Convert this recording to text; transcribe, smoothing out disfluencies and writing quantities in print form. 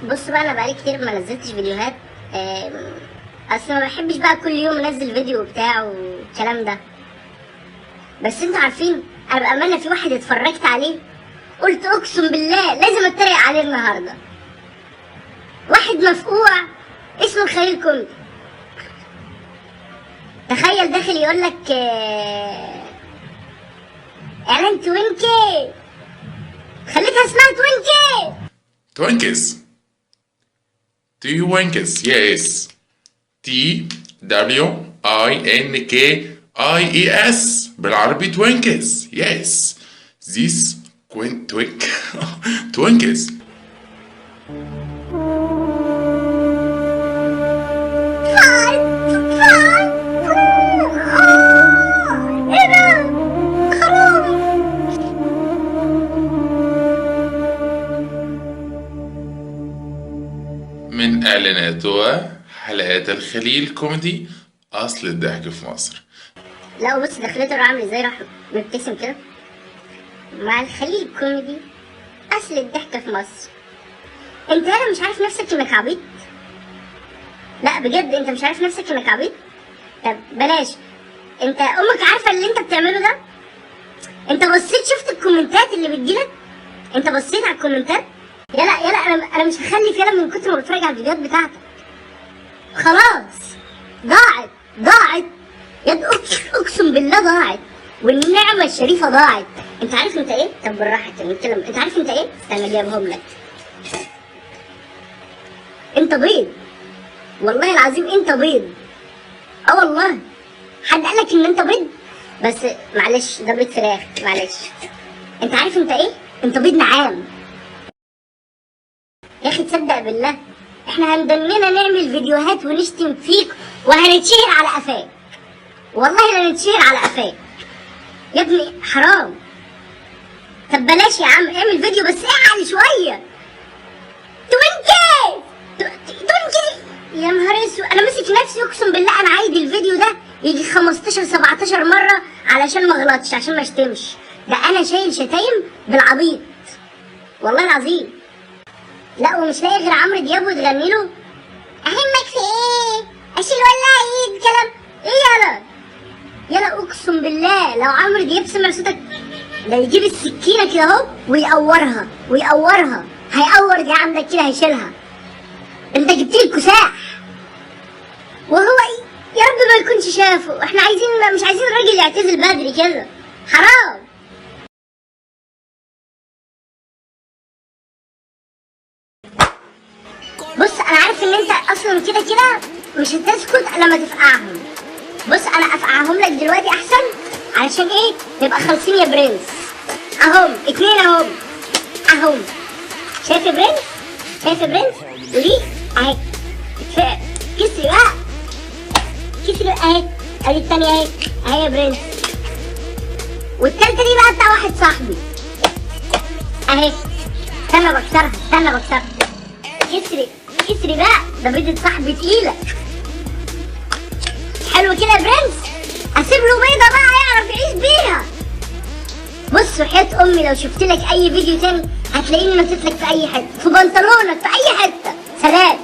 بص بقى، انا بقالي كتير ما نزلتش فيديوهات. اصل ما بحبش بقى كل يوم انزل فيديو وبتاع والكلام ده. بس انتوا عارفين، انا بامانه في واحد اتفرجت عليه قلت اقسم بالله لازم اتريق عليه النهارده. واحد مفقوع اسمه خليل كوميدي. تخيل داخل يقول لك اعلان توينكي، خليتها اسمها توينكي. Twinkies. Twinkies, yes. Twinkies بالعربي Twinkies, yes. These Twinkies. من إعلانات وحلقات الخليل كوميدي أصل الضحك في مصر. لا بص دخلته عامل ازاي، راح مبتسم كده مع الخليل كوميدي اصل الضحك في مصر. انت هلا مش عارف نفسك انك عبيط؟ لا بجد انت مش عارف نفسك انك عبيط؟ طب بلاش، انت امك عارفه اللي انت بتعمله ده؟ انت بصيت شفت الكومنتات اللي بتجيلك؟ انت بصيت على الكومنتات؟ يلا انا مش هخلي فيها من كتر ما بتفرج على الفيديوهات بتاعتك. خلاص ضاعت يد اقسم بالله ضاعت، والنعمه الشريفه ضاعت. انت عارف انت ايه؟ طب بالراحه كده نتكلم. انت عارف انت ايه؟ استنى جايبهم لك. انت بيض، والله العظيم انت بيض. والله حد قالك ان انت بيض؟ بس معلش ده بيض فراخ، معلش. انت عارف انت ايه؟ انت بيض نعام يا اخي. تصدق بالله احنا هندننا نعمل فيديوهات ونشتم فيك وهنتشهر على قفاك. والله لا نتشهر على قفاك يا ابني، حرام. طب بلاش يا عم، اعمل فيديو بس اعلى شويه. توينكي يا نهار اسود، انا ماسك نفسي اقسم بالله. انا عايد الفيديو ده يجي 15 17 مره علشان ما اغلطش، عشان ما اشتمش. ده انا شايل شتايم بالعبيط والله العظيم. لا ومش لاقي غير عمرو دياب وتغني له اهمك في ايه؟ اشيل ولا ايد كلام ايه؟ يلا اقسم بالله لو عمرو دياب سمع صوتك ده يجيب السكينه كده اهو ويقورها. هيقور دي عندك كده، هيشيلها. انت جبت لي الكساح وهو ايه؟ يا رب ما يكونش شافه. احنا مش عايزين الراجل يعتزل بدري كده، حرام. بص انا عارف ان انت اصلا كده مش هتسكت لما تفقعهم. بص انا افقعهم لك دلوقتي احسن، علشان ايه؟ نبقى خالصين يا برنس. اهم 2 اهم. شايف يا برنس؟ ودي اهي كسري بقى اهي. ادي التانية اهي يا برنس. والتالتة دي بقى بتاع واحد صاحبي اهي. استنى بكسرها. كسري بقى، ده بيضة صاحبي تقيلة. حلو كده يا برنس، اسيب له بيضة بقى يعرف يعيش بيها. بص وحياة امي لو شفت لك اي فيديو تاني هتلاقيني نطيت لك في اي حتة، في بنطلونك، في اي حتة. سلام.